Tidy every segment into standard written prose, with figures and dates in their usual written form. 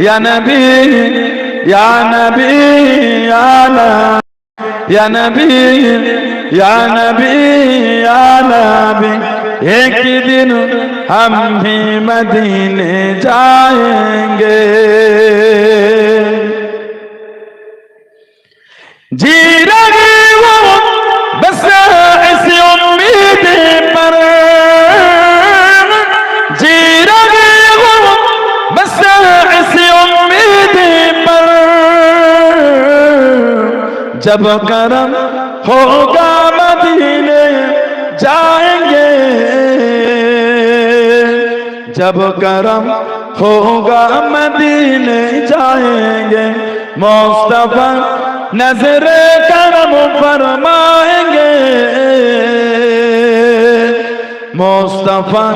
या नबी या नबी या नबी या नबी या नबी या नबी। एक दिन हम भी मदीने जाएंगे, जी रहे वो बस इसी उम्मीद पर, जी रहे वो बस इसी उम्मीद पर। जब करम होगा मदीने जाएंगे, जब करम होगा मदीने जाएंगे। मुस्तफा नजर करम फरमाएंगे, मुस्तफा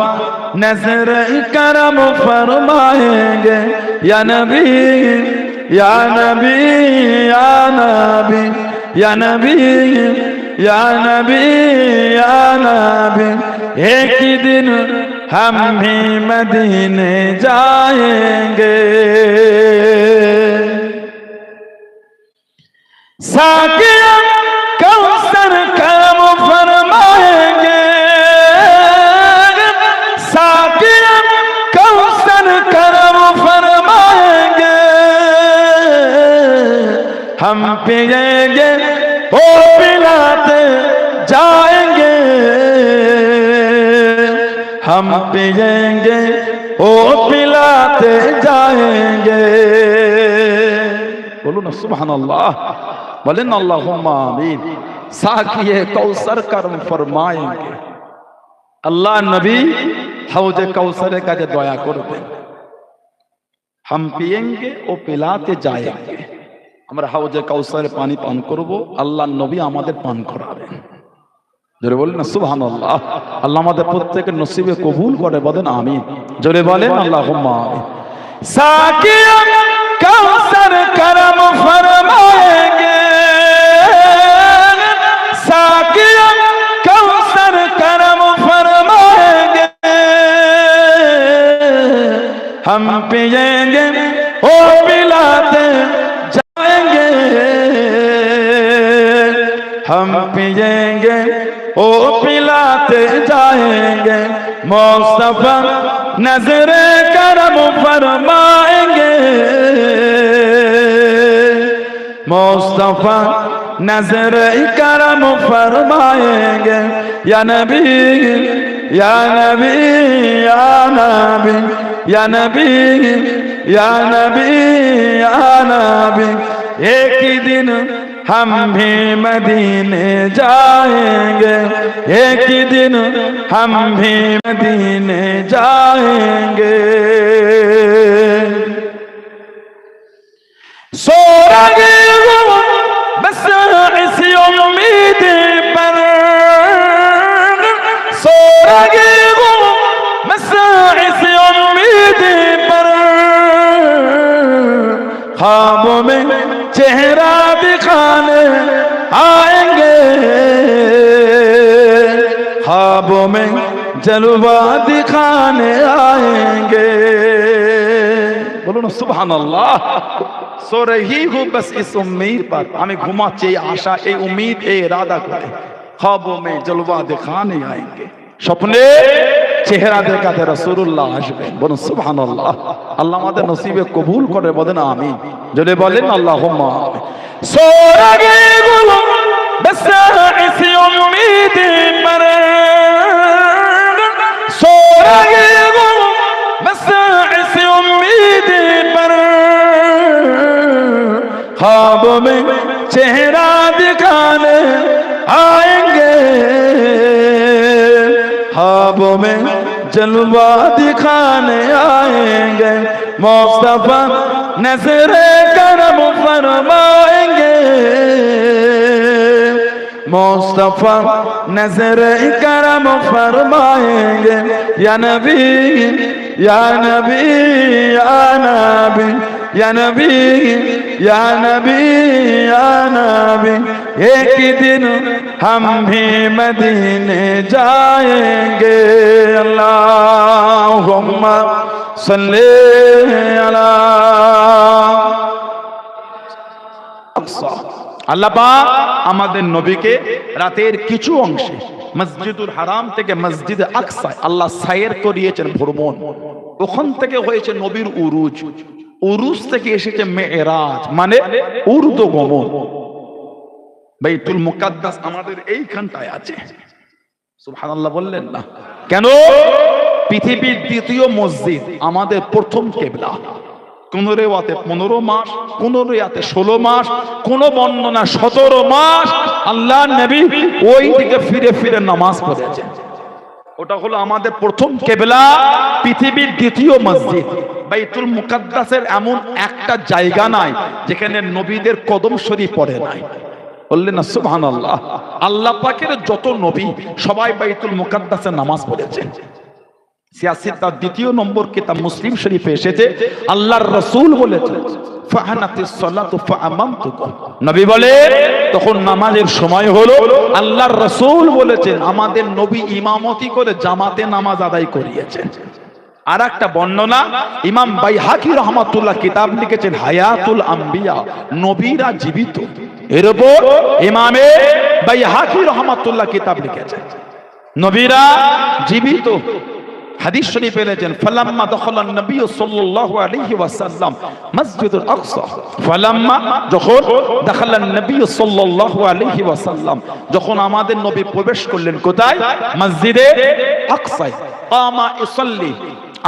नजर करम फरमाएंगे। या नबी या नबी या नबी या नबी या नबी या नबी। एक ही दिन हम भी मदीने जाएंगे। साकिया कौसर करम फरमाएंगे, साकिया कौसर करम फरमाएंगे। हम पिएंगे ओ पिलाते जाएंगे, हम पिएंगे ओ पिलाते जाएंगे। बोलो ना सुभान अल्लाह, बोले ना अल्लाहुम्मा आमीन। साकिए कौसर करम फरमाएंगे। अल्लाह नबी हौजे कौसरे का दया करबेन, हम पिएंगे ओ पिलाते जाएंगे। আমরা হাউজে কাউসারে পানি পান করব, আল্লাহ নবী আমাদের পান করাবেন। জোরে বলেন না সুবহানাল্লাহ। আল্লাহ আমাদের প্রত্যেকের নসিবে কবুল করে, বলেন আমিন। জোরে বলেন আল্লাহুম্মা আমিন। সাকিয়া কাউসার করম ফরমাएंगे, साकिया कौसर करम फरमाएंगे। हम पिएंगे ओ पिलाते जाएंगे, हम पिएंगे ओ पिलाते जाएंगे। मुस्तफा नजर करम फरमाएंगे, मुस्तफा नजर करम फरमाएंगे। या नबी या नबी या नबी या नबी या नबी या नबी। एक ही दिन हम भी मदीने जाएंगे, एक ही दिन हम भी मदीने जाएंगे। सो रहे हो बस इसी उम्मीद पर, सो रहे हो बस इसी उम्मीद पर। ख्वाबों में चेहरा दिखाने आएंगे, ख्वाबों में जलवा दिखाने आएंगे। बोलो ना सुभान अल्लाह। सो रही हूँ बस इस उम्मीद पर, हमें घुमाचे ये आशा ए उम्मीद ए इरादा करे। ख्वाबों में जलवा दिखाने आएंगे, স্বপ্নে চেহারা দেখাতে রাসূলুল্লাহ আসবেন। বলুন সুবহানাল্লাহ। আল্লাহ আমাদের নসিবে কবুল করে, বলেন আমিন। জোরে বলেন আল্লাহুম্মা আমিন। সো রহে হো বস ইসি উম্মীদ पर, सो रहे हो बस इसी उम्मीद पर। ख्वाबों में चेहरा दिखाने आएंगे, ख्वाबों में जलवा दिखाने आएंगे। मुस्तफा नजर करम फरमाएंगे, मुस्तफा नजर करम फरमाएंगे। या नबी या नबी या नबी या नबी या नबी या नबी। एक ही दिन हम भी मदीने जाएंगे। अल्लाहुम्मा सल्ली अला আকসা, আল্লাহ পাক আমাদের নবীকে রাতের কিছু অংশে মসজিদুল হারাম থেকে মসজিদে আকসা আল্লাহ সায়ের করিয়েছেন ভ্রমণ। ওখান থেকে হয়েছে নবীর উরুজ, উরুজ থেকে এসেছে মেরাজ মানে ঊর্ধ্বগমন। বাইতুল মুকাদ্দাস আমাদের এইখানটায় আছে, সুবহানাল্লাহ বললেন না কেন? পৃথিবীর দ্বিতীয় মসজিদ, আমাদের প্রথম কিবলা। কোন রেওয়াতে 15 মাস, কোন রেওয়াতে 16 মাস, কোন বর্ণনা 17 মাস আল্লাহ নবী ওই দিকে ফিরে ফিরে নামাজ পড়েছেন। ওটা হলো আমাদের প্রথম কিবলা, পৃথিবীর দ্বিতীয় মসজিদ। বাইতুল মুকাদ্দাসের এমন একটা জায়গা নাই যেখানে নবীদের কদম শরীফ পড়ে নাই। বললেন না সুবহানাল্লাহ। আল্লাহ পাকের যত নবী সবাই বাইতুল মুকাদ্দাসে নামাজ পড়েছেন। সিয়াসিতার দ্বিতীয় নম্বর কিতাব মুসলিম শরীফে এসেছে, আল্লাহর রাসূল বলেছেন ফাহানাতিস সালাতু ফাআমামতুকুম, নবী বলে তখন নামাজের সময় হলো। আল্লাহর রাসূল বলেছেন আমাদের নবী ইমামতি করে জামাতে নামাজ আদায় করিয়েছেন। আর একটা বর্ণনা ইমাম বাইহাকি রহমাতুল্লাহ কিতাব লিখেছেন হায়াতুল আম্বিয়া, নবীরা জীবিত। এর উপর ইমামে বাইহাকি রহমাতুল্লাহ কিতাব লিখেছেন নবীরা জীবিত। হাদিস শরীফ এনেছেন ফালাম্মা দাখালান নবী সাল্লাল্লাহু আলাইহি ওয়াসাল্লাম মসজিদুল আকসা, ফালাম্মা যখন দাখালান নবী সাল্লাল্লাহু আলাইহি ওয়াসাল্লাম যখন আমাদের নবী প্রবেশ করলেন কোথায়? মসজিদে আকসায়। কামা ইসাল্লি,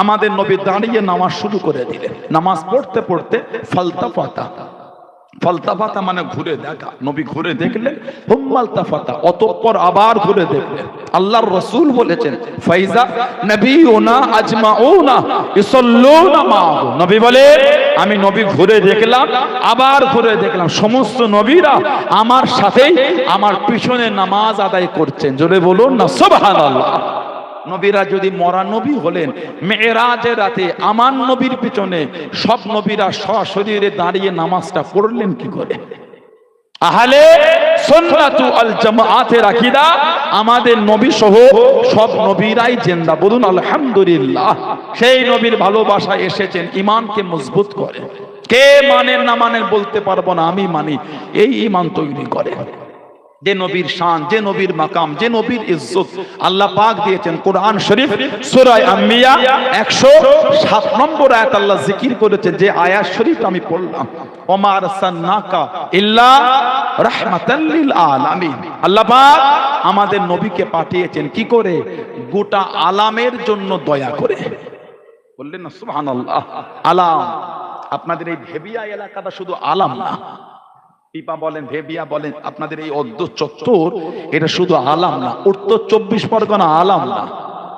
আমাদের নবী দাঁড়িয়ে নামাজ শুরু করে দিলেন। নামাজ পড়তে পড়তে ফালতাফাতা, ফালতাফাতা মানে ঘুরে দেখা, নবী ঘুরে দেখলেন। হুম্মালতাফাতা, অতঃপর আবার ঘুরে দেখলেন। আল্লাহর রাসূল বলেছেন ফাইজা নবিয়ুনা আজমাউনা ইসাল্লুনা মাহু, নবী বলে আমি নবী ঘুরে দেখলাম, আবার ঘুরে দেখলাম, সমস্ত নবীরা আমার সাথেই আমার পিছনে নামাজ আদায় করছেন। জোরে বলুন না সুবহানাল্লাহ। নবীরা যদি মরা নবী হলেন, মেরাজের রাতে আমার নবীর পিছনে সব নবীরা সশরীরে দাঁড়িয়ে নামাজটা পড়লেন কি করে? আহলে সুন্নাতু আল জামাআতের আকীদা, আমাদের নবী সহ সব নবীরাই জিন্দা। বলুন আলহামদুলিল্লাহ। সেই নবীর ভালোবাসায় এসেছেন ঈমানকে মজবুত করে। কে মানেন না মানেন বলতে পারবো না, আমি মানি। এই ঈমান তৈরি করে যে নবীর শান, যে নবীর মাকাম, যে নবীর ইজ্জত আল্লাহ পাক দিয়েছেন। কোরআন শরীফ সূরা আম্বিয়া 107 নম্বর আয়াত আল্লাহ জিকির করেছেন, যে আয়াত শরীফ আমি পড়লাম, ওমা আরসালনাকা ইল্লা রাহমাতাল লিল আলামিন। আল্লাহ পাক আমাদের নবীকে পাঠিয়েছেন কি করে? গোটা আলামের জন্য দয়া করে। বললেন না সুবহানাল্লাহ। আলাম, আপনাদের এই ভেবিয়া এলাকাটা শুধু আলাম না, পিপা বলেন, ভেবিয়া বলেন, আপনাদের এই অদ্য চত্বর এটা শুধু আলাম না, উত্তর 24 পরগনা আলাম না,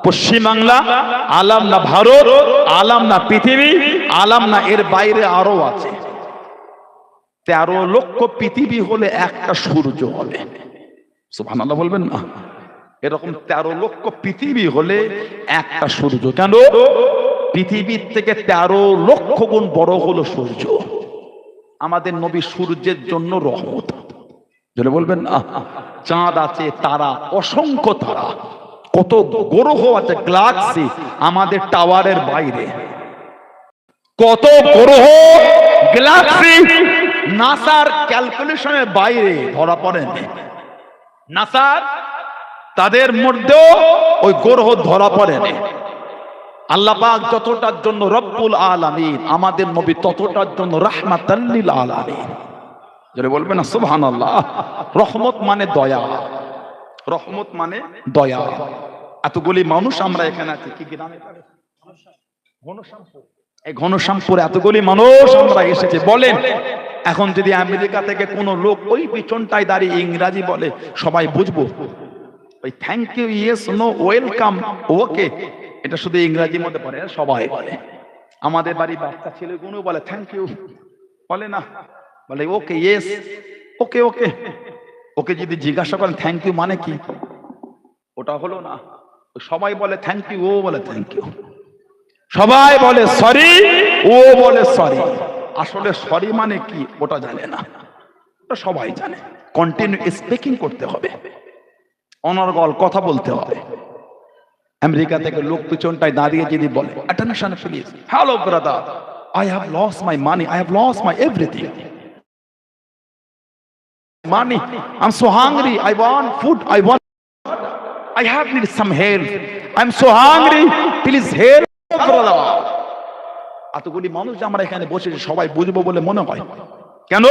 পশ্চিম বাংলা আলাম না, ভারত আলাম না, পৃথিবী আলাম না, এর বাইরে আরো আছে। 13 লক্ষ পৃথিবী হলে একটা সূর্য হবে। সুবহানাল্লাহ বলবেন না? এরকম 13 লক্ষ পৃথিবী হলে একটা সূর্য। কেন? পৃথিবীর থেকে 13 লক্ষ গুণ বড় হলো সূর্য। আমাদের নবী সূর্যের জন্য রহমত। যদি বলবেন না, চাঁদ আছে, তারা, অসংখ্য তারা, কত গ্রহ আছে, গ্যালাক্সি আমাদের টাওয়ারের বাইরে, কত গ্রহ গ্যালাক্সি নাসার ক্যালকুলেশনের বাইরে ধরা পড়েন। নাসার তাদের মধ্যেও ওই গ্রহ ধরা পড়েন। আল্লাহ পাক যতটার জন্য রব্বুল আলামিন, আমাদের নবী ততটার জন্য রাহমাতাল লিল আলামিন। যারা বলবেন না সুবহানাল্লাহ। রহমত মানে দয়া, রহমত মানে দয়া। এতগুলি মানুষ আমরা এখানে আছি, কি গ্রামে? ঘনশ্যামপুর। এই ঘনশ্যামপুরে এতগুলি মানুষ আমরা এসেছে। বলেন এখন যদি আমেরিকা থেকে কোনো লোক ওই পিছনটায় দাঁড়িয়ে ইংরেজি বলে, সবাই বুঝবো? ওই thank you, yes, no, welcome, okay, এটা শুধু ইংরেজির মধ্যে পড়ে, সবাই বলে। আমাদের বাড়ি বাচ্চা ছেলেগুলো বলে থ্যাংক ইউ, বলে না, বলে ওকে, ইয়েস, ওকে, ওকে। ওকে যদি জিজ্ঞাসা করেন থ্যাংক ইউ মানে কি, ওটা হলো না। সবাই বলে থ্যাংক ইউ, ও বলে থ্যাংক ইউ। সবাই বলে সরি, ও বলে সরি। আসলে সরি মানে কি ওটা জানে না, ওটা সবাই জানে। কন্টিনিউ স্পিকিং করতে হবে, অনর্গল কথা বলতে হবে। আমেরিকা থেকে লোক পিছনটায় দাঁড়িয়ে যদি বলে attention please, hello brother, I have lost my money, I have lost my everything, money. I'm so hungry. I want food. I have need some help. I'm so hungry. Please help, brother. এতগুলি মানুষ যে আমরা এখানে বসে সবাই বুঝবো বলে মনে হয়, কেন?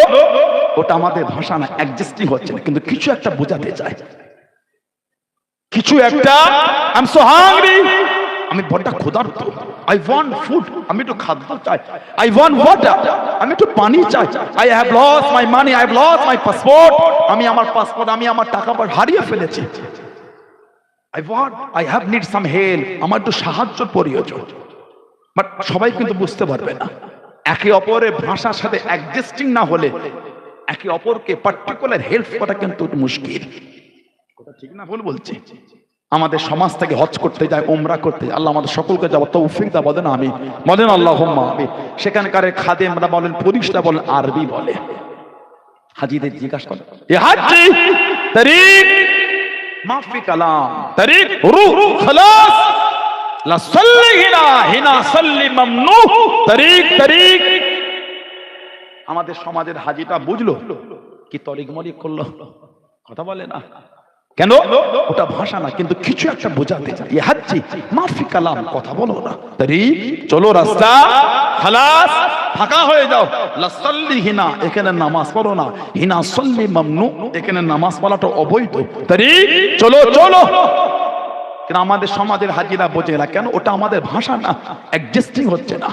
ওটা আমাদের ভাষা না, অ্যাডজাস্টিং হচ্ছে না, কিন্তু কিছু একটা বোঝাতে চায়, কিছু একটা। I'm so hungry. আমি বড় ক্ষুধার্ত। I want food. আমি একটু খাদ্য চাই। I want water. আমি একটু পানি চাই। I have lost my money. I have lost my passport. আমি আমার পাসপোর্ট, আমি আমার টাকা পয়সা হারিয়ে ফেলেছি। I have need some help. আমার একটু সাহায্য প্রয়োজন। বাট সবাই কিন্তু বুঝতে পারবে না। একে অপরের ভাষার সাথে অ্যাডজাস্টিং না হলে একে অপরকে পার্টিকুলার হেল্প করা কিন্তু মুশকিল। কথা ঠিক না ভুল বলছি? আমাদের সমাজ থেকে হজ করতে যায়, উমরা করতে যায়, আল্লাহ আমাদের সকলকে যাওয়ার তৌফিক দাও, বলেন আমিন, বলেন আল্লাহুম্মা আমিন। সেখানকার খাদেমরা বলেন, পুরুষরা বলেন আরবি বলে। হাজিদের জিজ্ঞাসা করে, এ হাজি তরিক মাফি কালাম, তরিক রূহ খালাস, লা সাল্লি হিনা হিনা সাল্লি মামনু, তরিক তরিক। আমাদের সমাজের হাজিটা বুঝলো কি তরিক মরিক করলো? কথা বলে না কেন? ওটা ভাষা না, কিন্তু কিছু একটা বোঝাতে চায়। ইয়ে হাজি মাফি কালাম, কথা বলো না, তরিক চলো রাস্তা, খালাস ফাঁকা হয়ে যাও, লা সাল্লি হিনা এখানে নামাজ পড়ো না, হিনা সাল্লি মামনু এখানে নামাজ পড়াটা অবৈধ, তরিক চলো চলো। কিন্তু আমাদের সমাজের হাজিরা বোঝে না কেন? ওটা আমাদের ভাষা না, অ্যাডজাস্টিং হচ্ছে না।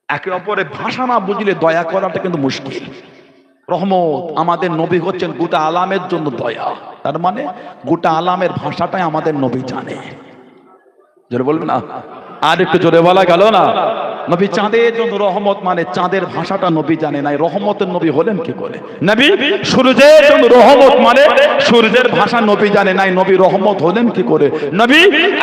একে অপরের ভাষা না বুঝলে দয়া করাটা কিন্তু মুশকিল। রহমত আমাদের নবী হচ্ছেন গোটা আলামের জন্য দয়া, তার মানে গোটা আলামের ভাষাটাই আমাদের নবী জানে। জোরে বলবেন না? আর একটু জোরে বলা গেল না? নবী চাঁদের জন্য রহমত, মানে চাঁদের ভাষাটা নবী জানে নাই, রহমতের নবী হলেন কি করে? নবী সূর্যের জন্য রহমত, মানে সূর্যের ভাষা নবী জানে নাই, নবী রহমত হলেন কি করে? নবী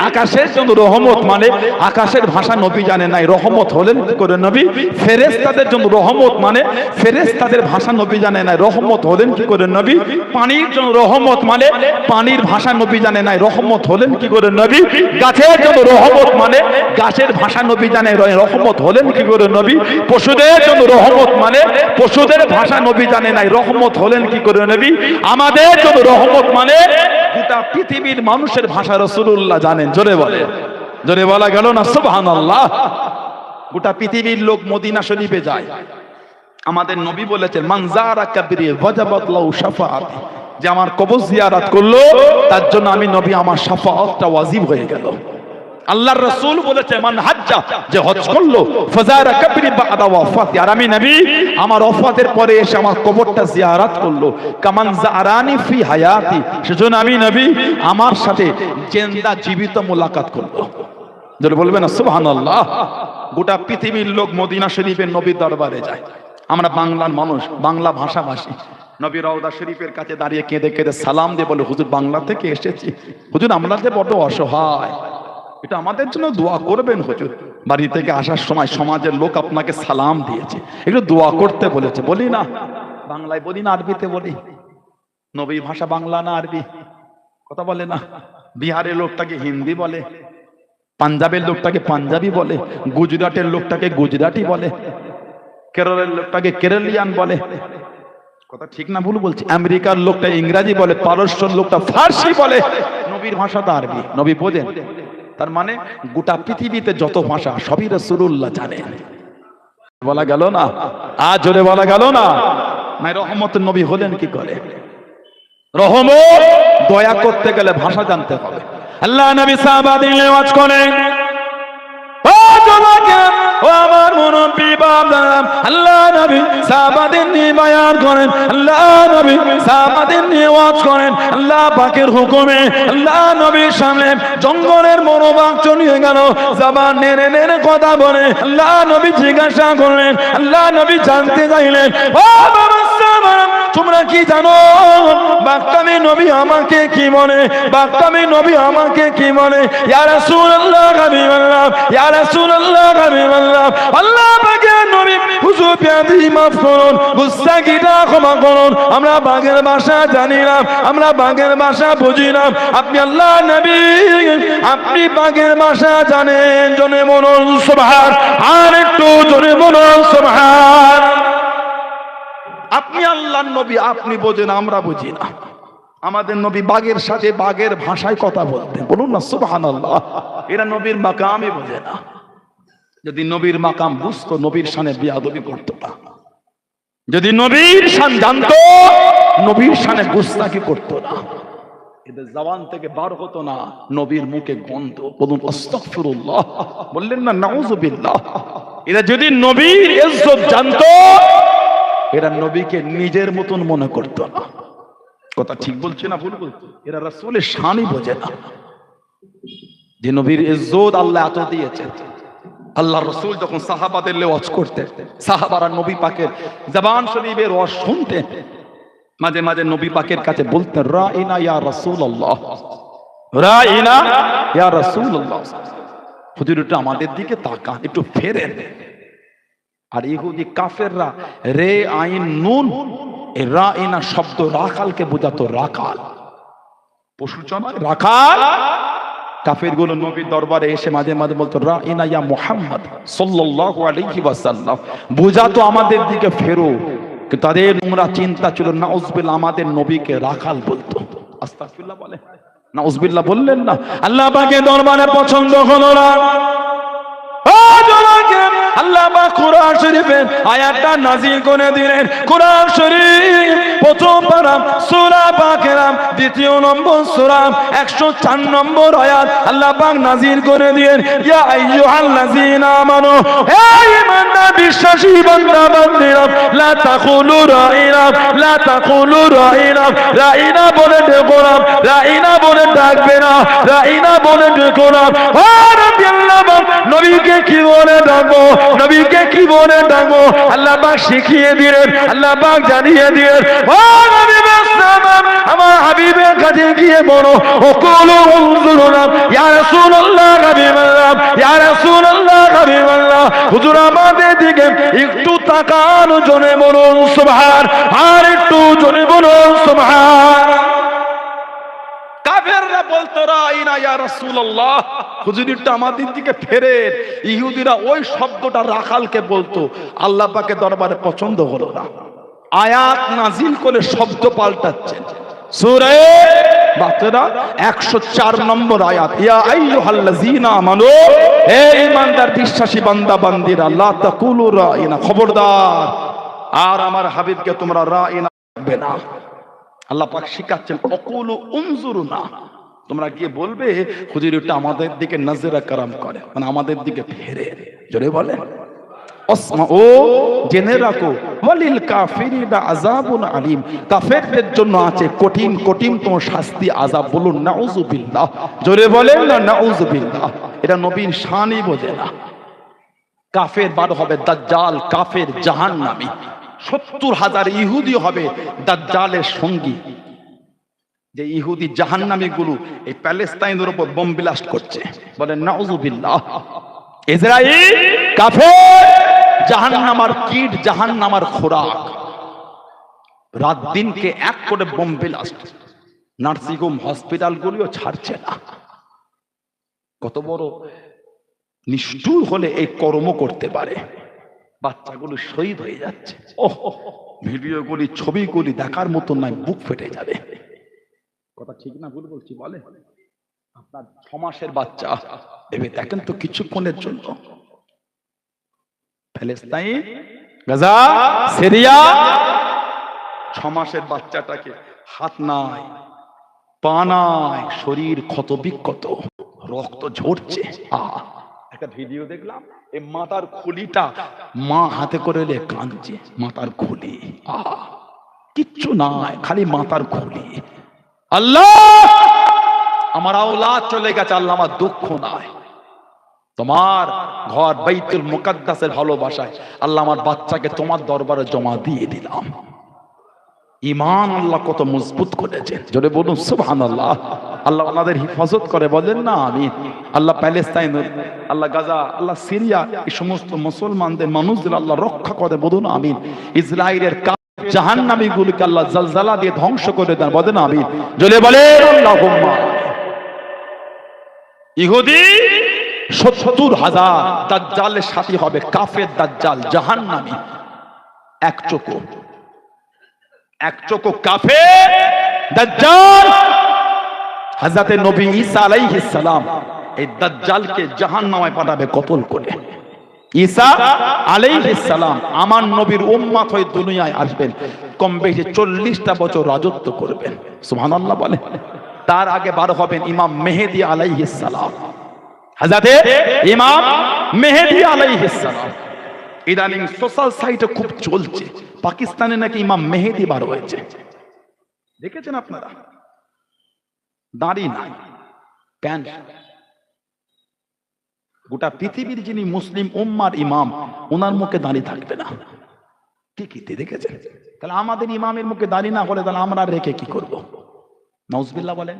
আকাশের জন্য রহমত, মানে আকাশের ভাষা নবী জানে নাই, রহমত হলেন কি করে? নবী ফেরেশতাদের জন্য রহমত, মানে ফেরেশতাদের ভাষা নবী জানে নাই, রহমত হলেন কি করে? নবী পানির জন্য রহমত, মানে পানির ভাষা নবী জানে নাই, রহমত হলেন কি করে? নবী গাছের জন্য রহমত, মানে গাছের ভাষা নবী জানে, রহমত হলেন কি করে? নবী পশুদের জন্য রহমত, মানে পশুদের ভাষা নবী জানে নাই, রহমত হলেন কি করে? নবী আমাদের জন্য রহমত, মানে গোটা পৃথিবীর মানুষের ভাষা রাসূলুল্লাহ জানেন। জোরে বলে, জোরে বলা গেল না? সুবহানাল্লাহ। গোটা পৃথিবীর লোক মদিনা শরীফে যায়। আমাদের নবী বলেছেন, মান যারা কবরি ওয়াজাবাত লাহু শাফাআতি, যে আমার কবর জিয়ারত করলো তার জন্য আমি নবী আমার শাফাআতটা ওয়াজিব হয়ে গেল। আল্লাহর রাসূল বলেছে, মান হাজ্জা, যে হজ করলো, ফাজারা কবরি বাদা ওয়াফাতি, আর আমি নবী আমার ওফাতের পরে এসে আমার কবরটা জিয়ারত করলো, কামান জারানি ফি হায়াতি, সেজন্য আমি নবী আমার সাথে জিন্দা জীবিত মুলাকাত করলো। যারা বলবেন না সুবহানাল্লাহ। গোটা পৃথিবীর লোক মদিনা শরীফের নবীর দরবারে যায়। আমরা বাংলার মানুষ, বাংলা ভাষাভাষী, নবী রওজা শরীফের কাছে দাঁড়িয়ে কেঁদে কেঁদে সালাম দিয়ে বলে, হুজুর বাংলা থেকে এসেছি, হুজুর আমরা যে বড় অসহায়, এটা আমাদের জন্য দোয়া করবেন হুজুর। বাড়ি থেকে আসার সময় সমাজের লোক আপনাকে সালাম দিয়েছে, একটু দোয়া করতে বলেছে। বলি না বাংলায় বলি না আরবিতে বলি? নবী ভাষা বাংলা না আরবি? কথা বলে না? বিহারের লোকটাকে হিন্দি বলে, পাঞ্জাবের লোকটাকে পাঞ্জাবি বলে, গুজরাটের লোকটাকে গুজরাটি বলে, কেরলের লোকটাকে কেরলিয়ান বলে। কথা ঠিক না ভুল বলছি? আমেরিকার লোকটা ইংরেজি বলে, পারস্যের লোকটা ফার্সি বলে, নবীর ভাষা তো আরবি। নবী বোঝেন? তার মানে গোটা পৃথিবীতে যত ভাষা সবই রাসূলুল্লাহ জানেন। বলা গেল না? আজ জোরে বলা গেল না? না রহমতের নবী হলেন কি করে? রহমত দয়া করতে গেলে ভাষা জানতে হবে। আল্লাহ নবী সাহাবাদের ওয়াজ করেন, ও জনগণ, ও আমার মুরব্বি বাবা, আল্লাহ নবী সাহাবাদের নিয়ে বায়ান করেন, আল্লাহ নবী সাহাবাদের নিয়ে ওয়াজ করেন। আল্লাহ পাকের হুকুমে আল্লাহ নবীর সামনে জঙ্গলের মনোবাগ চলিয়ে গেল, জবান নেড়ে নেড়ে কথা বলে। আল্লাহ নবী জিজ্ঞাসা করলেন, আল্লাহ নবী জানতে চাইলেন, ও বাবা তোমরা কি জানো বাক্তামি নবী আমাকে কি বলে? বাক্তামি নবী আমাকে কি বলে? ইয়া রাসূলুল্লাহ হাবিবাল্লাহ, ইয়া রাসূলুল্লাহ হাবিবাল্লাহ, আল্লাহ পাকের নবী হুজুর বিয়াদি মাফ করুন, গুস্তাখিটা ক্ষমা করুন, আমরা বাগের ভাষা জানি না, আমরা বাগের ভাষা বুঝি না। আপনি আল্লাহ নবী, আপনি বাগের ভাষা জানেন, জনে বলুন সুবহান। আর একটু জনে বলুন সুবহান। আপনি আল্লাহর নবী, আপনি বোঝেন, আমরা বুঝি না। আমাদের নবী বাঘের সাথে বাঘের ভাষায় কথা বলতেন, বলুন না সুবহানাল্লাহ। এরা নবীর মাকামই বোঝে না। যদি নবীর মাকাম বুঝতো, নবীর শানে বেয়াদবি করতো না। যদি নবীর শান জানতো, নবীর শানে গুস্তাখি করতো না। এদের জবান থেকে বার হতো না নবীর মুখে গন্ধ, বলুন আস্তাগফিরুল্লাহ, বললেন না নাউযুবিল্লাহ। এরা যদি নবীর ইজ্জত জানতো, এরা নবীকে নিজের মতন মনে করতো না। কথা ঠিক বলছে না ভুল বলছে? এরা রাসূলের শানই বোঝে না, যে নবীর ইজ্জত আল্লাহ এত দিয়েছেন। আল্লাহ রাসূল যখন সাহাবাদের ওয়াজ করতেন, সাহাবারা নবী পাকের জবান শরীফের ওয়াজ শুনতেন, মাঝে মাঝে নবী পাকের কাছে বলতেন, রাইনা ইয়া রাসূলুল্লাহ, রাইনা ইয়া রাসূলুল্লাহ, হুজুর একটু আমাদের দিকে তাকান, একটু ফেরেন। আর ইহুদি কাফেররা রে আইন নুন, এই রাইনা শব্দ রাখালকে বোঝাতো, রাখাল, পশু চড়ায় রাখাল। কাফেরগুলো নবীর দরবারে এসে মাঝে মাঝে বলতো, রাইনা ইয়া মুহাম্মদ সাল্লাল্লাহু আলাইহি ওয়াসাল্লাম, বোঝাতো আমাদের দিকে ফেরো। তাদের নোংরা চিন্তা ছিল, নাউজুবিল্লাহ, আমাদের নবীকে রাখাল বলতো। আস্তাগফিরুল্লাহ বলে, নাউজুবিল্লাহ বললেন না। আল্লাহ পাকের দরবারে পছন্দ হলো না। আল্লাহ পাক কোরআন শরীফে আয়াতটা নাযিল করে দিলেন। কোরআন শরীফ প্রথম পারা সূরা বাকারা দ্বিতীয় নম্বর সূরা 104 নম্বর আয়াত আল্লাহ পাক নাযিল করে দিলেন, ইয়া আইয়ুহাল্লাযীনা আমানু, হে ঈমানদার বিশ্বাসী বান্দা বান্দীরা, লা তাকুলু রাইনা, লা তাকুলু রাইনা, রাইনা বলে ডেকো না, রাইনা বলে ডাকবে না, রাইনা বলে ডেকো না। ও নবী, আল্লাহ পাক নবীকে কি বলে ডাকবো, নবীকে কি বলে ডাকবো, আল্লাহ পাক শিখিয়ে দিলেন, আল্লাহ পাক জানিয়ে দিলেন। ও নবী সাল্লাল্লাহু, আমার হাবিবের কাছে গিয়ে বলো, ওকুলু উনজুরুনা ইয়া রাসূলুল্লাহ, হাবিবাল্লাহ, ইয়া রাসূলুল্লাহ, হাবিবাল্লাহ, হুজুর আমাদের দিকে একটু তাকান, জোরে বলুন সুবহান, আর একটু জোরে বলুন সুবহান। কাফেররা বলতো, রাইনা ইয়া রাসূলুল্লাহ, হুজুর একটু আমাদের দিকে ফেরেন। ইহুদিরা ওই শব্দটা রাখালকে বলতো। আল্লাহ পাকের দরবারে পছন্দ হলো না, আয়াত নাজিল করে শব্দ পাল্টাচ্ছেন। সূরা বাকারা 104 নম্বর আয়াত, ইয়া আইয়ুহাল্লাযীনা আমানু, হে ঈমানদার বিশ্বাসী বান্দা বান্দীরা, লা তাকুলু রাইনা, খবরদার আর আমার হাবিবকে তোমরা রাইনা বলবে না। আল্লাহ পাক শিখাচ্ছেন, ওকুলু উনজুরুনা, তোমরা গিয়ে বলবে হুজুর এটা আমাদের দিকে নজরা কারাম করে, মানে আমাদের দিকে ফেরে। জোরে বলে ও জেনে রাখো, ওয়ালিল কাফিরিনা আযাবুন আলীম, কাফেরদের জন্য আছে কঠিন কঠিন তোমার শাস্তি, আযাব। বলুন নাউযুবিল্লাহ, জোরে বলেন না নাউযুবিল্লাহ। এটা নবীর শানই বোঝে না। কাফের বার হবে দাজ্জাল, কাফের জাহান্নামী। 70,000 ইহুদি হবে দাজ্জালের সঙ্গী। যে ইহুদি জাহান্নামী গুলো এই প্যালেস্তাইনের উপর বোম ব্লাস্ট করছে, বলেন নাউযুবিল্লাহ। ইসরাইল কাফের, জাহান্নামার কীট, জাহান্নামার খোরাক। রাত দিনকে এক করে বোম ব্লাস্ট, নার্সিংহোম হসপিটাল গুলিও ছাড়ছে না। কত বড় নিষ্ঠুর হলে এই কর্ম করতে পারে। বাচ্চাগুলো শহীদ হয়ে যাচ্ছে। ওহ, ভিডিওগুলি ছবিগুলি দেখার মতো নয়, বুক ফেটে যাবে। কথা ঠিক না ভুল বলছি? বলে আপনার 6 মাসের বাচ্চা, ভেবে দেখেন তো কিছুক্ষণের জন্য প্যালেস্তাইন, গাজা, সিরিয়া, 6 মাসের বাচ্চাটাকে হাত নাই, পা নাই, শরীর ক্ষত বিক্ষত, রক্ত ঝরছে। একটা ভিডিও দেখলাম, এই মাথার খুলিটা মা হাতে করে কাঁদছে, মাথার খুলি, কিচ্ছু নাই, খালি মাথার খুলি। আল্লাহ আমার আওলাদ চলে গেছে, আল্লাহ আমার দুঃখ নাই। তোমার ঘর বাইতুল মুকাদ্দাসের ভালোবাসায় আল্লাহ আমার বাচ্চাকে তোমার দরবারে জমা দিয়ে দিলাম। ঈমান আল্লাহ কত মজবুত করেছেন, জোরে বলুন সুবহানাল্লাহ। আল্লাহ আমাদের হিফাজত করে, বলেন না আমিন। আল্লাহ প্যালেস্তাইন, আল্লাহ গাজা, আল্লাহ সিরিয়া, এই সমস্ত মুসলমানদের মানুষদের আল্লাহ রক্ষা করে, বলুন আমিন। ইসরায়েলের জাহান্নামী গুলোকে আল্লাহ জলজালা দিয়ে ধ্বংস করে দেন, বলেন আমিন। জোরে বলেন আল্লাহুম্মা। ইহুদি 70,000 দাজ্জালের সাথী হবে, কাফের দাজ্জাল জাহান্নামী, এক চোখ। এক চোখো কাফের দাজ্জাল। হযরত নবী ঈসা আলাইহিস সালাম এই দাজ্জালকে জাহান্নামে পাঠাবে কতল করে। ঈসা আলাইহিস সালাম আমার নবীর উম্মত হয়ে দুনিয়ায় আসবেন, কম বেশি 40টা বছর রাজত্ব করবেন। সুবহানাল্লাহ বলে। তার আগে বার হবেন ইমাম মেহেদী আলাইহিস সালাম, হযরত ইমাম মেহেদী আলাইহিস সালাম। ইদানিং সোশ্যাল সাইটে খুব চলছে, পাকিস্তানে নাকি ইমাম মেহেদী বার হয়েছে, দেখেছেন আপনারা? দাড়ি নাই, প্যান্ট। গোটা পৃথিবীর যিনি মুসলিম উম্মার ইমাম, ওনার মুখে দাড়ি থাকবে না, টিকিতে দেখেছেন? তাহলে আমাদের ইমামের মুখে দাড়ি না হলে তাহলে আমরা রেখে কি করব? নাউজুবিল্লাহ বলেন।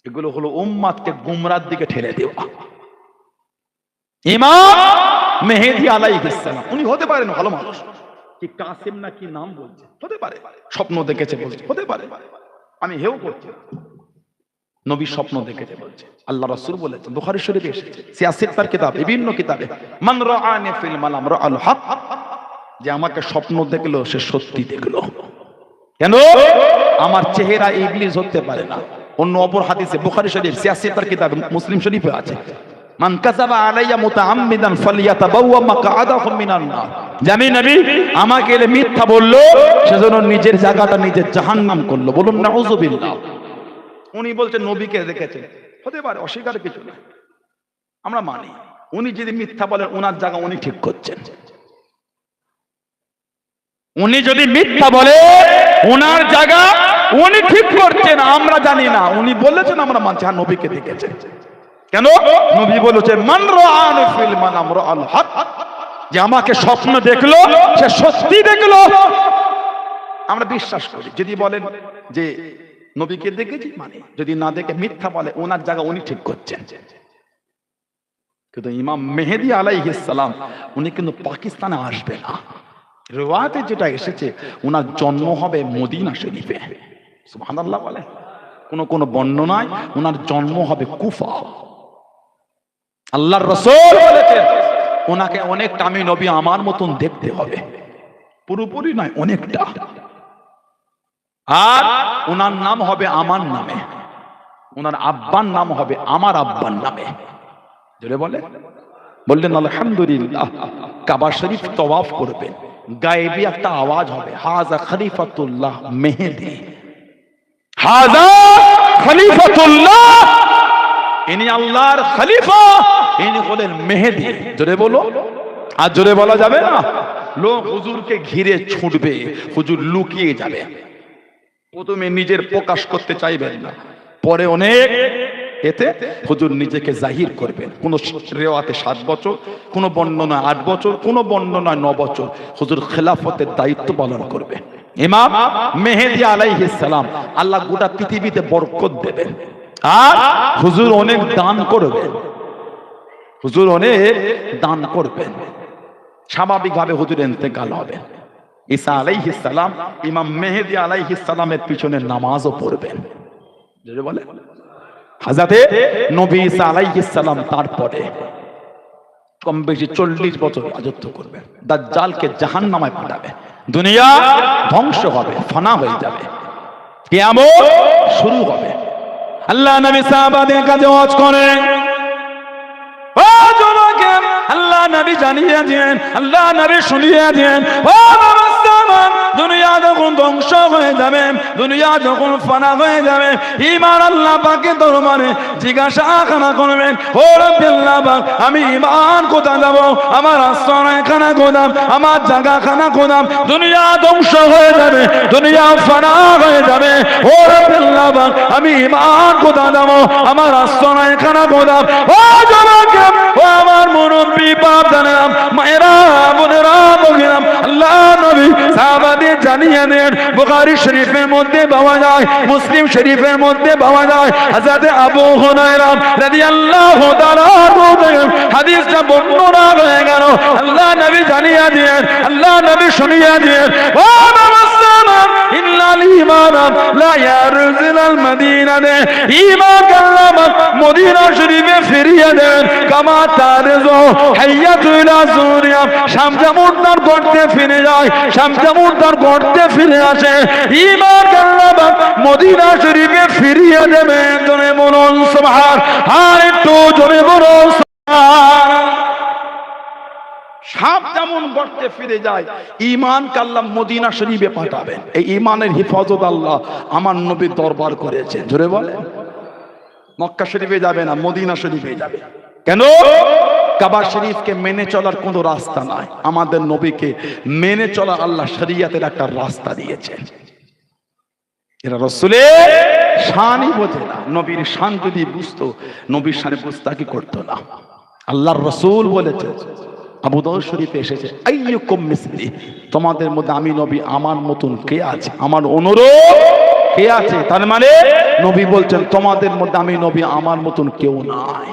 এগুলো হলো উম্মাতকে গুমরার দিকে ঠেলে দেওয়া। ইমাম মেহেদী আলাইহিস সালাম উনি হতে পারেন ভালো মানুষ, কি কাসেম না কি নাম বলছে, হতে পারে, স্বপ্ন দেখেছে বলছে, হতে পারে, আমি হেও করছি। নবী স্বপ্ন দেখেছে বলছে, আল্লাহ রাসূল বলেছেন, বুখারী শরীফে এসেছে, সিয়াসিত্তার কিতাব, বিভিন্ন কিতাবে, মান রাআনি ফিল মানাম রাআল হক, যে আমাকে স্বপ্ন দেখলো সে সত্যি দেখলো। কেন? আমার চেহারা ইবলিস হতে পারে না। অন্য অপর হাদিসে বুখারী শরীফ, সিয়াসিত্তার কিতাব, মুসলিম শরীফে আছে, মান কাযাবা আলাইয়া মুতাআম্মিদান ফালিয়াতাবাওয়া মাকআদাহু মিনান নার। জানি নবী আমাকে মিথ্যা বললো, সেজন্য নিজের জায়গাটা নিজে জাহান্নাম করলো। বলুন নাউযুবিল্লাহ। উনি বলছেন নবীকে দেখেছেন, হতে পারে, অস্বীকার কিছু না, আমরা মানি। উনি যদি মিথ্যা বলেন, ওনার জায়গা উনি ঠিক করছেন। উনি যদি মিথ্যা বলে, ওনার জায়গা উনি ঠিক করছেন, আমরা জানি না। উনি বলেছেন, আমরা মানছি, হ্যাঁ নবীকে দেখেছেন। কেন? নবী বলেছে, মান রাআনি ফিল মানাম রাআল হক, যে আমাকে স্বপ্ন দেখলো সে সত্যি দেখলো। আমরা বিশ্বাস করি। যদি বলেন যে নবীকে দেখেছি, মানে যদি না দেখে মিথ্যা বলে, ওনার জায়গা উনি ঠিক করছেন। কিন্তু ইমাম মেহেদী আলাইহিস সালাম উনি কিন্তু পাকিস্তানে আসবে না। রিওয়ায়াতে যেটা এসেছে, ওনার জন্ম হবে মদিনা শরীফে। সুবহানাল্লাহ বলে। কোন বর্ণনায় ওনার জন্ম হবে কুফা। আল্লাহর রাসূল বলেছেন, ওনাকে অনেকটা আমি নবী আমার মতন দেখতে হবে, পুরোপুরি নয়, অনেকটা। আর ওনার নাম হবে আমার নামে, ওনার আব্বার নাম হবে আমার আব্বার নামে। জোরে বললেন আলহামদুলিল্লাহ। কাবা শরীফ তওয়াফ করবেন, গায়েবী একটা আওয়াজ হবে, হাযা খলিফাতুল্লাহ মেহেদী, হাযা খলিফাতুল্লাহ, ইনি আল্লাহর খলিফা, ইনি হলেন মেহেদী। জোরে বলো। আর জোরে বলা যাবে না। লোক হুজুরকে ঘিরে ছুটবে, হুজুর লুকিয়ে যাবে। প্রথমে নিজের প্রকাশ করতে চাইবেন না, পরে অনেক এতে হুজুর নিজেকে জাহির করবেন। কোন রিওয়ায়াতে 7 বছর, কোন বর্ণনায় 8 বছর, কোন বর্ণনায় 9 বছর হুজুর খেলাফতের দায়িত্ব পালন করবে। ইমাম মেহেদী আলাইহিস সালাম আল্লাহ গোটা পৃথিবীতে বরকত দেবেন। আর হুজুর অনেক দান করবেন, হুজুর অনেক দান করবেন। স্বাভাবিকভাবে হুজুর ইন্তেকাল হবে। ঈসা আলাইহিস সালাম ইমাম মেহেদী আলাইহিস সালামের পিছনে নামাজও পড়বেন। যদি বলে হযরতে নবী ঈসা আলাইহিস সালাম তারপরে কম বেশি 40 বছর রাজত্ব করবেন। দাজ্জালকে জাহান্নামে পাঠাবে, দুনিয়া ধ্বংস হবে, ফানা হয়ে যাবে, কিয়ামত শুরু হবে। আল্লাহ নবী সাহাবাদের কাছে ওয়াজ করেন, ও জনকে আল্লাহ নবী জানিয়ে দেন, আল্লাহ নবী শুনিয়ে দেন, ও মুসলমান, দুনিয়া যখন ধ্বংস হয়ে যাবে, দুনিয়া যখন ফানা হয়ে যাবে, ঈমান আল্লাহ পাকের দরবারে জিজ্ঞাসা করবেন, ও রাব্বুল পাক, আমি ঈমান কোথা যাব, আমার আশ্রয়খানা কোথায়, আমার জায়গাখানা কোথায়? দুনিয়া ধ্বংস হয়ে যাবে, দুনিয়া ফানা হয়ে যাবে, ও রাব্বুল পাক, আমি ঈমান কোথা যাব, আমার আশ্রয়খানা কোথায়? ও জনকে, ও আমার মুরব্বী বাপ জানেন, মায়েরা, বোনেরা, বগিরাম, আল্লাহ নবী সাহাবাদের জানিয়ে দেন। বুখারী শরীফের মধ্যে পাওয়া যায়, মুসলিম শরীফের মধ্যে পাওয়া যায়, হযরত আবু হুরায়রা রাদিয়াল্লাহু তাআলা হাদিসটা বর্ণনা হয়ে গেল। আল্লাহ নবী জানিয়ে দেন, আল্লাহ নবী শুনিয়ে দেন, ও মুসলমান, ইন্নাল ঈমান লা ইয়ারজিলাল মদিনাতে ঈমান আল্লাহ মদিনা শরীফে ফিরিয়ে দেন কামা তারজু হাইয়াতু ইলা সুরিয়া শাম যেমন তার গর্তে ফিরে যায় শাম যেমন তার গর্তে ফিরে আসে ঈমান আল্লাহ মদিনা শরীফে ফিরিয়ে দেবেন জোরে বলুন সুবহান আর একটু জোরে বলুন সুবহান সাপ যেমন গর্তে ফিরে যায় ঈমান আল্লাহ মদিনা শরীফে পাঠাবেন এই ঈমানের হিফাজত আল্লাহ আমার নবী দরবার করেছে জোরে বলেন মক্কা শরীফে যাবে না মদিনা শরীফে যাবে কেন কাবা শরীফকে মেনে চলার কোনো রাস্তা নাই আমাদের নবীকে মেনে চলা আল্লাহ শরীয়তের একটা রাস্তা দিয়েছেন এরা রাসূলের শানই বোঝে না নবীর শান যদি বুঝতো নবীর শানে বুঝতা কি করতো না আল্লাহর রাসূল বলেছেন আবু দাউদ শরীফে এসেছে আইয়ুকুম মিসলি তোমাদের মধ্যে আমি নবী আমার মতন কে আছে আমার অনুরূপ কে আছে তার মানে নবী বলছেন তোমাদের মধ্যে আমি নবী আমার মতন কেউ নাই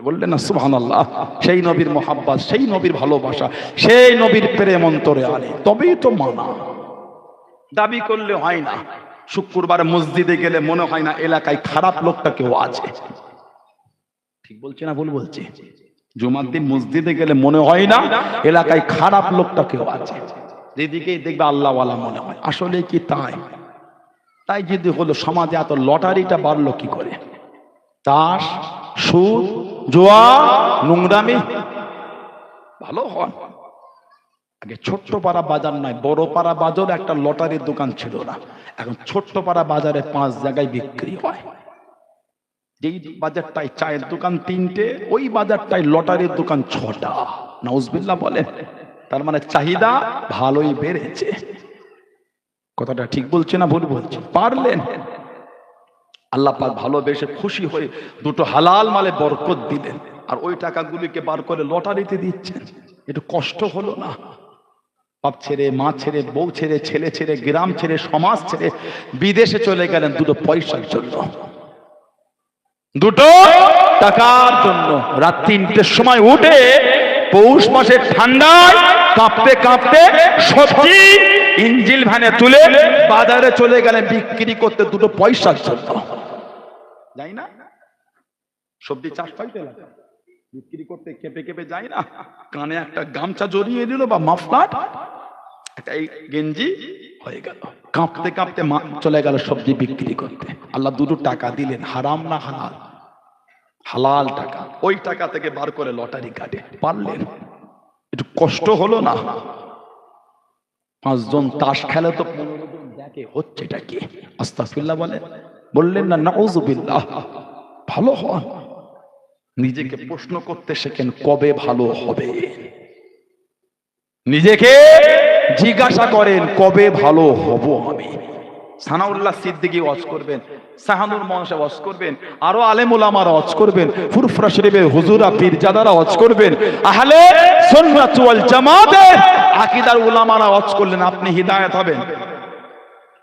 বললেন না সুবহানাল্লাহ সেই নবীর মোহাব্বত সেই নবীর ভালোবাসা সেই নবীর প্রেম অন্তরে আনে তবেই তো মানা দাবি করলে হয় না শুক্রবার মসজিদে গেলে মনে হয় না এলাকায় খারাপ লোকটা কেউ আছে ঠিক বলছি না ভুল বলছি জুমার দিন মসজিদে গেলে মনে হয় না এলাকায় খারাপ লোকটা কেউ আছে যেদিকেই দেখবে আল্লাহওয়ালা মনে হয় আসলে কি তাই তাই যদি হলো সমাজে এত লটারিটা বাড়লো কি করে তাস সুদ জুয়া নোংরামি ভালো হয় আগে ছোট্ট পাড়া বাজার নয় বড় পাড়া বাজার একটা লটারির দোকান ছিল না এখন ছোট্ট পাড়া বাজারে 5 জায়গায় বিক্রি হয় যেই বাজারটায় চায়ের দোকান 3টে ওই বাজারটায় লটারির দোকান 6টা নাউজুবিল্লাহ বলেন তার মানে চাহিদা ভালোই বেড়েছে কথাটা ঠিক বলছে না ভুল বলছে পারলেন আল্লাহ পাক ভালোবেসে খুশি হয়ে দুটো হালাল মালে বরকত দিলেন আর ওই টাকাগুলিকে বার করে লটারিতে দিচ্ছেন একটু কষ্ট হলো না বাপ ছেড়ে মা ছেড়ে বউ ছেড়ে ছেলে ছেড়ে গ্রাম ছেড়ে সমাজ ছেড়ে বিদেশে চলে গেলেন দুটো পয়সার জন্য দুটো টাকার জন্য রাত 3টের সময় উঠে পৌষ মাসের ঠান্ডায় কাঁপতে কাঁপতে সবজি ইঞ্জিল ভ্যানে তুলে বাজারে চলে গেলেন বিক্রি করতে দুটো পয়সার জন্য যাই না সবজি চাষ পাইতে লাগে বিক্রি করতে কেঁপে কেঁপে যায় না কানে একটা গামছা জড়িয়ে দিল বা মাফলার একটা এই গেঞ্জি হয়ে গেল কাঁপতে কাঁপতে চলে গেল সবজি বিক্রি করতে আল্লাহ দুটো টাকা দিলেন হারাম না হালাল হালাল টাকা ওই টাকা থেকে বার করে লটারি কাটে পারলেন একটু কষ্ট হলো না 5 জন তাস খেলে তো 15 জন দেখে হচ্ছেটা কি আস্তাগফিরুল্লাহ বললেন না নাউজুবিল্লাহ ভালো হন নিজেকে প্রশ্ন করতে শেখেন কবে ভালো হবে নিজেকে জিজ্ঞাসা করেন কবে ভালো হব আমি সানাউল্লাহ সিদ্দিকী ওয়াজ করবেন সাহানুর মনসা ওয়াজ করবেন আরো আলেম উলামারা ওয়াজ করবেন ফুরফুরা শরীফের হুজুরা পীরজাদারা ওয়াজ করবেন আহলে সুন্নাত ওয়াল জামাতের আকীদার উলামারা ওয়াজ করলেন আপনি হিদায়াত হবেন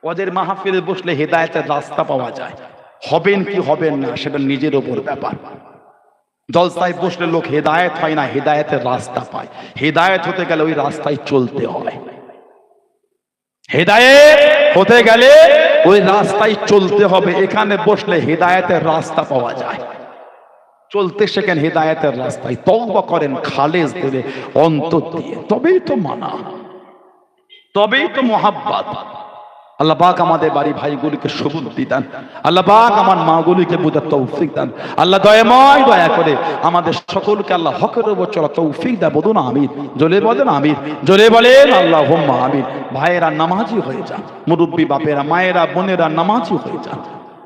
ওয়াজের মাহফিলে বসলে হিদায়াতের রাস্তা পাওয়া যায় হবেন কি হবেন না সেটা নিজের উপর ব্যাপার জলসায় বসলে লোক হিদায়াত হয় না হিদায়াতের রাস্তা পায় হিদায়াত হতে গেলে ওই রাস্তায় চলতে হয় হিদায়াত হতে গেলে ওই রাস্তায় চলতে হবে এখানে বসলে হিদায়াতের রাস্তা পাওয়া যায় চলতে শেখেন হিদায়াতের রাস্তায় তওবা করেন খালেস দিলে অন্তর দিয়ে তবেই তো মানা তবেই তো মোহাব্বত আল্লাহ পাক আমাদের বাড়ি ভাইগুলিকে সুবুদ্ধি দান আল্লাহ পাক আমার মাগুলিকে বুঝার তৌফিক দান আল্লাহ দয়াময় দয়া করে আমাদের সকলকে আল্লাহ হকের উপর চলা তৌফিক দান বলুন আমিন জোরে বলেন আমিন জোরে বলেন আল্লাহুম্মা আমিন ভাইয়েরা নামাজি হয়ে যান মুরব্বী বাপেরা মায়েরা বোনেরা নামাজি হয়ে যান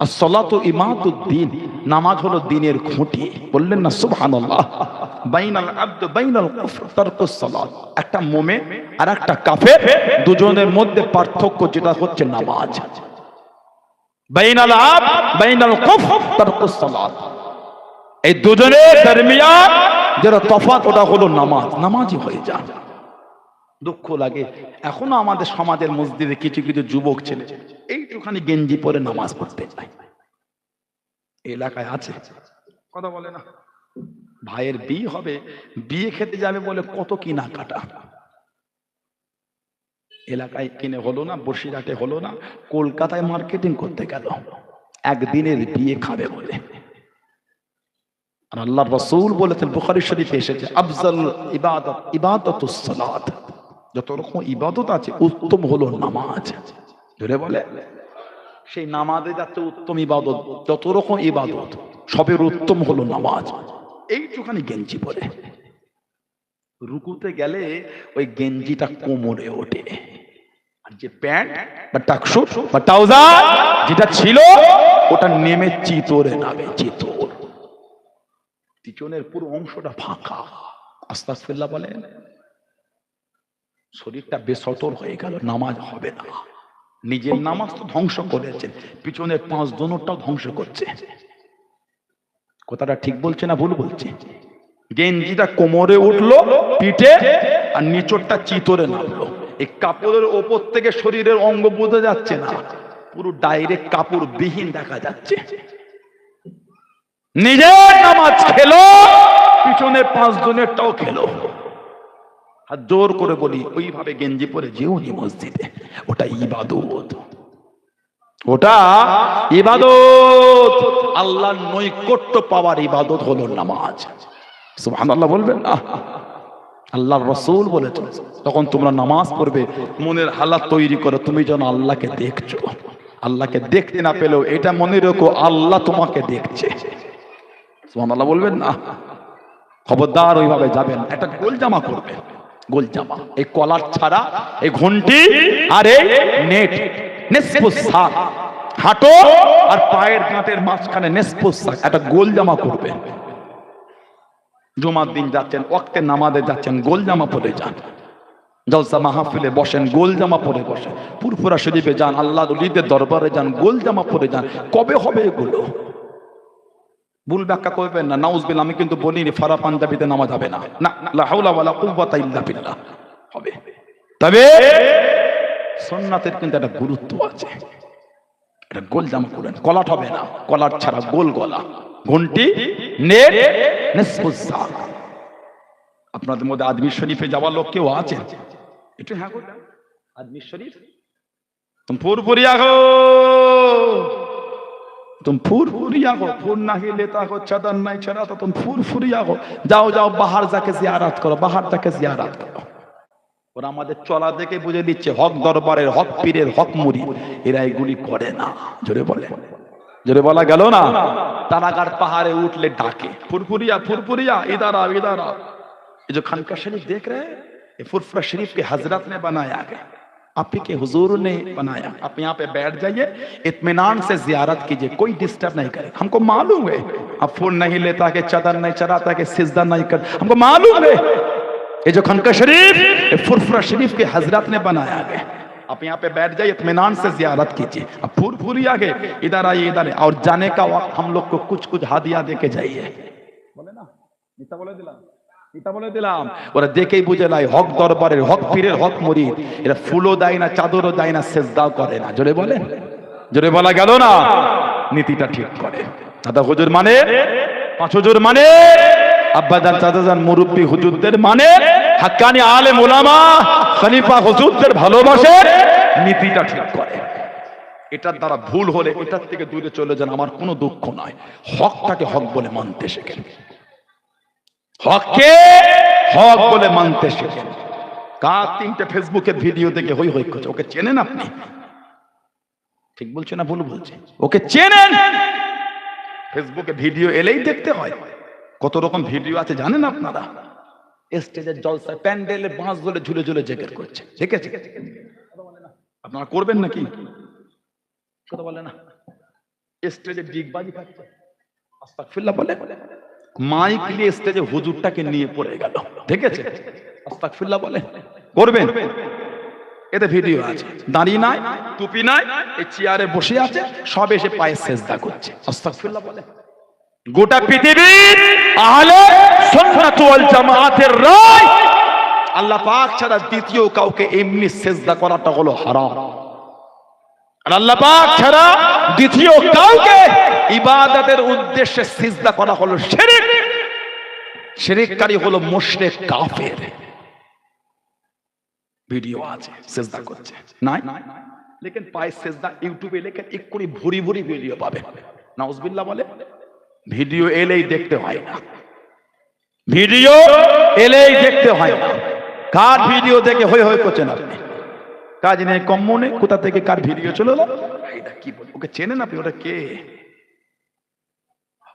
আসসালাতু ইমাতুদ্দিন নামাজ হলো দ্বীনের খুঁটি বললেন না সুবহানাল্লাহ বাইনাল আবদ বাইনাল কুফর তারকুস সালাত একটা মুমিন আর একটা কাফের দুজনের মধ্যে পার্থক্য যেটা হচ্ছে নামাজ বাইনাল আবদ বাইনাল কুফর তারকুস সালাত এই দুজনের দরমিয়ান যেটা তফাৎ ওটা হলো নামাজ নামাজি হয়ে যান দুঃখ লাগে এখনো আমাদের সমাজের মসজিদে কিছু কিছু যুবক ছেলে এইটুখানি গেঞ্জি পরে নামাজ পড়তে যায় এলাকায় আছে কথা বলে না ভাইয়ের বিয়ে হবে বিয়ে খেতে যাবে বলে কত কিনা কাটা এলাকায় কিনে হলো না, বসিরহাটে হলো না, কলকাতায় মার্কেটিং করতে গেল একদিনের বিয়ে খাবে বলে। আর আল্লাহর রাসূল বলেছেন, বুখারী শরীফে এসেছে, আফজাল ইবাদত ইবাদাতুস সালাত, যত রকম ইবাদত আছে উত্তম হলো নামাজ। জোরে বলে, সেই নামাজে যাচ্ছে উত্তম ইবাদত, যত রকম ইবাদত সবের উত্তম হলো নামাজ। এইটুখানি গেঞ্জি পরে রুকুতে গেলে ওই গেঞ্জিটা কোমরে ওঠে, আর যে প্যান্ট বা টাকশুট বা ট্রাউজার যেটা ছিল ওটা নেমে চিতরে নামে। চিতর, পিছনের পুরো অংশটা ফাঁকা। আস্তাগফিরুল্লাহ বলেন, শরীরটা বেসতর হয়ে গেল, নামাজ হবে না। নিজের নামাজ তো ধ্বংস করেছেন, পিছনের 5 জনটাও ধ্বংস করছে। কথাটা ঠিক বলছে না ভুল বলছে? গেঞ্জিটা কোমরে উঠলো, পিঠে, আর নিচরটা চিতরে নামলো। এই কাপড়ের ওপর থেকে শরীরের অঙ্গ বোঝা যাচ্ছে না, পুরো ডাইরেক্ট কাপড় বিহীন দেখা যাচ্ছে। নিজের নামাজ খেলো, পিছনের 5 জনেরটাও খেলো। আর জোর করে বলি, ওইভাবে গেঞ্জি পরে যেওনি মসজিদে, ওটা ইবাদত। ওটা ইবাদত, আল্লাহর নৈকট্য পাওয়ার ইবাদত হলো নামাজ। সুবহানাল্লাহ বলবেন না? আল্লাহর রাসূল বলেছেন, তখন তোমরা নামাজ পড়বে, মনের হালাত তৈরি করো তুমি যেন আল্লাহকে দেখছো। আল্লাহকে দেখতে না পেলেও এটা মনে রেখো, আল্লাহ তোমাকে দেখছে। সুবহানাল্লাহ বলবেন না? খবরদার ওইভাবে যাবেন। একটা গোল জামা করবেন, গোল জামা, এই কলার ছাড়া, এই ঘন্টি আর এই নেট, নিসফুস সাক, হাঁটো আর পায়ের গাঁটের মাঝখানে নিসফুস সাক, একটা গোল জামা করবেন। জুমার দিন যাচ্ছেন, ওয়াক্তে নামাজে যাচ্ছেন, গোল জামা পরে যান। জলসা মাহফিলে বসেন, গোল জামা পরে বসেন। ফুরফুরা শরীফে যান, আল্লাহর ওলিদের দরবারে যান, গোল জামা পরে যান। কবে হবে এগুলো? ভুল ব্যাখ্যা করবেন না, নাউজুবিল্লাহ। আমি কিন্তু বলিনি ফারা পাঞ্জাবিতে নামাজ হবে না, না, লা হাওলা ওয়ালা কুওয়াতা ইল্লা বিল্লাহ, হবে। তবে সুন্নাতের কিন্তু একটা গুরুত্ব আছে। এটা গোল জামা করেন, কলাট হবে না, কলার ছাড়া গোল গলা, ঘন্টি, নেট, নিসফুস সাক। আপনাদের মধ্যে আজমির শরীফে যাওয়ার লোক কেউ আছে? একটু হ্যাঁ করবেন। আজমির শরীফ तुम फुरफुरिया हो, तुम फुरफुरिया हो, फुर नहीं लेता हो, चादर नहीं चढ़ाता, तुम फुरफुरिया हो। जाओ जाओ बाहर जाके जियारत करो, बाहर जाके जियारत करो। ওরা আমাদের চলা দেখে বুঝে দিচ্ছে হক দরবারের, হক পীরের, হক মুরিদ এরা এগুলি করে না। জোরে বলে, জোরে বলা গেল না? তারাগার পাহাড়ে উঠলে ডাকে फुरफुरिया फुरफुरिया, इधर आओ इधर आओ। ये जो खानका शरीफ देख रहे हैं, ये फुरफुरा शरीफ के हजरत ने बनाया है, आप ही के हुजूर ने बनाया। आप यहाँ पे बैठ जाइए, इत्मीनान से जियारत कीजिए, कोई डिस्टर्ब नहीं करे। हमको मालूम है आप फूल नहीं लेता, कि चादर नहीं चढ़ाता, कि सिजदा नहीं कर, हमको मालूम है। ये जो खानका शरीफ, ये फुरफुरा शरीफ के हजरत ने बनाया है। आप यहाँ पे बैठ जाइए, इत्मीनान से जियारत कीजिए। अब फुरफुरिया के इधर आइए, इधर, और जाने का वक्त हम लोग को कुछ कुछ हादिया दे के जाइए। बोले ना, नीता बोले दिला, नीता बोले दिलाम। ওরা দেখেই বুঝে নাই হক দরবারের, হক পীরের, হক মুরিদ। এরা ফুলও দেয় না, চাদরও দেয় না, সিজদাও করে না। জোরে বলেন, জোরে বলা গেল না? নীতিটা ঠিক করে। দাদা হুজুর মানে, 5 হুজুর মানে, আব্বাজান চাচাজান মুরব্বী হুজুরদের মানে, হাক্কানি আলেম উলামা খলিফা হুজুরদের ভালোবাসে, নীতিটা ঠিক করে। এটার দ্বারা ভুল হলে এটার থেকে দূরে চলে যান, আমার কোনো দুঃখ নাই। হকটাকে হক বলে মানতে শেখেন, হককে হক বলে মানতে শেখেন। কার 3টে ফেসবুকে ভিডিও দেখে হই হই করছে, ওকে চেনেন আপনি? ঠিক বলছে না ভুল বলছে? ওকে চেনেন? ফেসবুকে ভিডিও এলেই দেখতে হয়। কত রকম ভিডিও আছে জানেন আপনারা? স্টেজের জলসায় প্যান্ডেলে বাঁশ ধরে ঝুলে ঝুলে জেকের করছে, দেখেছে? আপনারা করবেন নাকি? কথা বলে না, স্টেজে ডিগবাজি খাচ্ছে, আস্তাগফিরুল্লাহ বলে, মাইক নিয়ে স্টেজে হুজুরটাকে নিয়ে পড়ে গেল, দেখেছে? আস্তাগফিরুল্লাহ বলে। করবেন? এতে ভিডিও আছে। দাঁড়িয়ে নাই, টুপি নাই, এই চেয়ারে বসে আছে, সব এসে পায়ে সেজদা করছে। আস্তাগফিরুল্লাহ বলে। গোটা পৃথিবীর আহলে সুন্নাত ওয়াল জামাতের রায়, আল্লাহ পাক ছাড়া দ্বিতীয় কাউকে এমনি সেজদা করাটা হলো হারাম। আর আল্লাহ পাক ছাড়া দ্বিতীয় কাউকে ইবাদতের উদ্দেশ্যে সিজদা করা হলো শিরক। শিরককারী হলো মুশরিক, কাফের। ভিডিও আছে সেজদা করছে, নাই লেকিন পায়ে সেজদা ইউটিউবে লেখেন এক্ষুনি ভুরি ভুরি ভিডিও পাবে। নাউজুবিল্লাহ বলে। ভিডিও এলেই দেখতে হয় না, ভিডিও এলেই দেখতে হয় না। কার ভিডিও দেখে হই হই করছেন আপনি? কাজ নেই কম্ম নেই, কোথা থেকে কার ভিডিও চলে এলো? এটা কি বল, ওকে চেনেন আপনি? ওটা কে?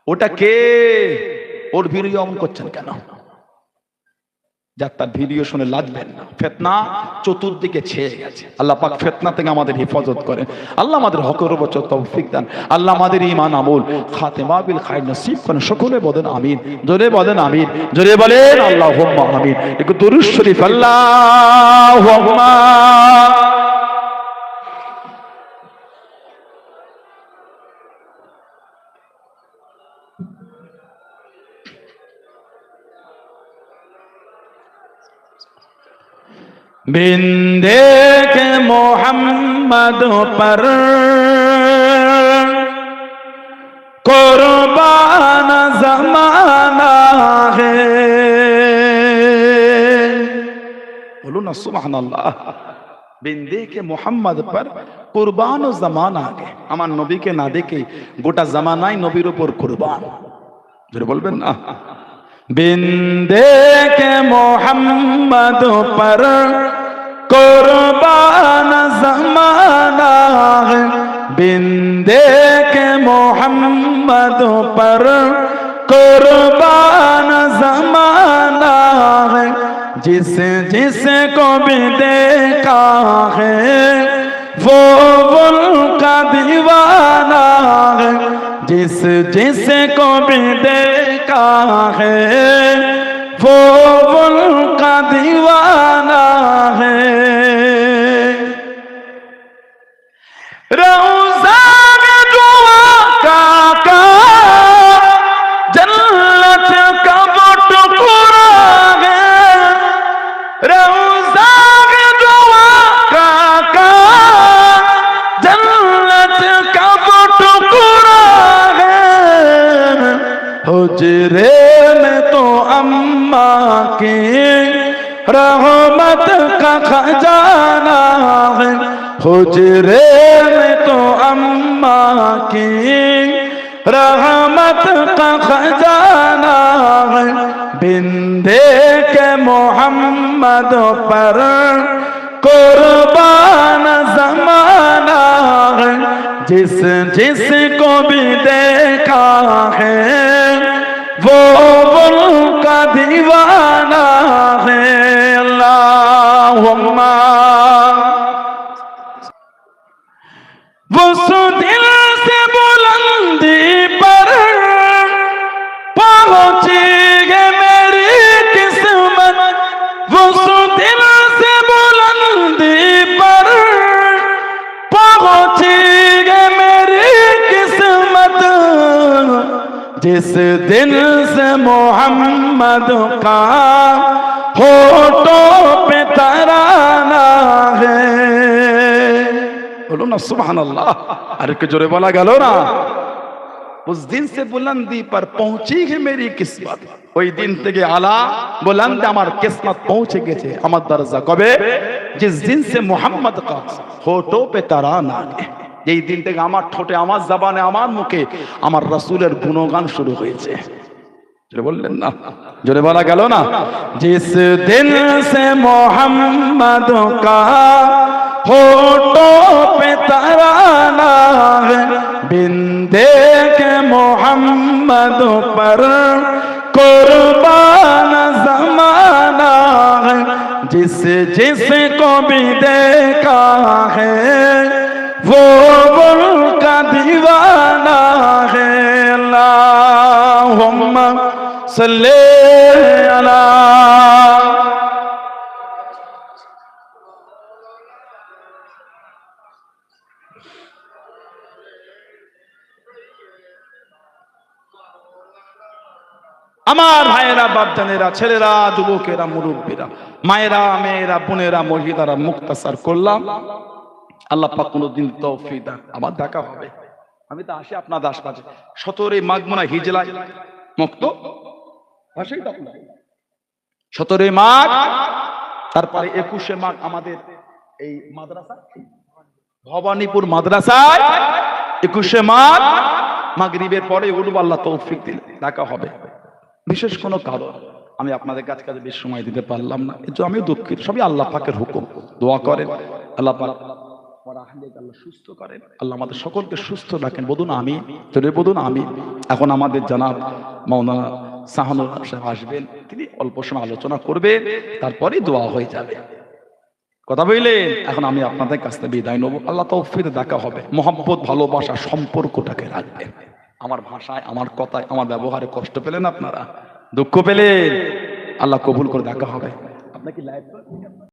ওটা কে? ওর ভিডিও অন করছেন কেন? যার তার ভিডিও শুনে লাজবেন না। ফিতনা চতুর্দিকে ছেয়ে গেছে। আল্লাহ পাক ফিতনা থেকে আমাদের হেফাজত করেন। আল্লাহ আমাদের হকের উপর তৌফিক দেন। আল্লাহ আমাদের ঈমান আমল খাতেমা বিল খায়র নসিব করেন। সকলে বলেন আমিন, জোরে বলেন আমিন, জোরে বলেন আল্লাহুম্মা আমিন। একটু দুরূদ শরীফ আল্লাহুম্মা। बिंदे के मोहम्मद पर कुर्बान जमाना है। बोलो ना सुभान अल्लाह। बिंदे के मोहम्मद पर कुर्बान जमाना है। আমার নবীকে না দেখে গোটা জামানাই নবীর উপর কুরবান। জোরে বলবেন না। बिंदे के मोहम्मद पर कुर्बान जमाना है। बिंदे के मोहम्मद पर कुर्बान जमाना है। जिस जिसको भी देखा है वो उनका दीवाना है। जिस जिसको भी देखा है वो उनका दीवाना है। रौज़ा में दुआ का जन्नत का वो टुकड़ा है। रौज़ा में दुआ का जन्नत का वो टुकड़ा है। हुजरे में तो अम्मा की रहमत का खजाना है। हुजरे में तो अम्मा की रहमत का खजाना है। बिंदे के मोहम्मद पर कुर्बान जमाना है। जिस जिसको भी देखा है वो उनका दीवाना है। अल्लाहुम्मा। वो दिल से बुलंदी पर पहुंची है मेरी किस्मत। वो दिल से बुलंदी पर पहुंची है मेरी किस्मत। जिस दिन से मोहम्मद का होठों पे तराना है। बोलो ना सुभान अल्लाह। अरे के जोरे बोला गलो ना। उस दिन से बुलंदी पर पहुंची है मेरी किस्मत। ওই দিন থেকে আলা বুলন্দ আমার কিসমত পৌঁছে গেছে, আমার দরজা কবে? जिस दिन से मोहम्मद का होठों पे तराना है। এই দিন থেকে আমার ঠোঁটে, আমার জবানে, আমার মুখে আমার রাসূলের গুণগান শুরু হয়েছে। জোরে বললেন না, জোরে বলা গেল না। जिस दिन से मोहम्मद का होठों पे तराना है। बिंदे के मोहम्मद पर कुर्बान जमाना है। जिस जिसको भी देखा है वो उनका दीवाना है। अल्लाहुम्मा सल्ले अला। আমার ভাইয়েরা, বাপজানেরা, ছেলেরা, যুবকেরা, মুরব্বীরা, মায়েরা, মেয়েরা, বোনেরা, মহিলারা, মুক্তাসার করলাম। আল্লাহ পাক কোনদিন তৌফিক দান, আমার দেখা হবে। আমি তো আসি আপনার 10 বাজে 17 মাঘ মনে হিজলায় মুক্ত ভাষাই তো আপনার 17 মাঘ তারপরে 21শে মাঘ আমাদের এই মাদ্রাসা ভবানীপুর মাদ্রাসায় 21শে মাঘ মাগরিবের পরে উঠবো, আল্লাহ তৌফিক দিলে দেখা হবে। বিশেষ কোনো কারণ আমি আপনাদের কাছে বেশি সময় দিতে পারলাম না, এজন্য আমি দুঃখিত। সবই আল্লাহ পাকের হুকুম। দোয়া করেন আল্লাহ পাক আল্লাহ সুস্থ করেন, আল্লাহ আমাদের সকলকে সুস্থ রাখেন। বলুন আমি, চলে বলুন আমি। এখন আমাদের জনাব মাওলানা শাহানুর সাহেব আসবেন, তিনি অল্প সময় আলোচনা করবেন, তারপরে দোয়া হয়ে যাবে। কথা বললেন? এখন আমি আপনাদের কাছ থেকে বিদায় নেবো। আল্লাহ তৌফিক দেখা হবে। মোহাম্মত, ভালোবাসা, সম্পর্কটাকে রাখবেন। আমার ভাষায়, আমার কথায়, আমার ব্যবহারে কষ্ট পেলেন আপনারা, দুঃখ পেলেন, আল্লাহ কবুল করে দেখা হবে। আপনার কি লাইফ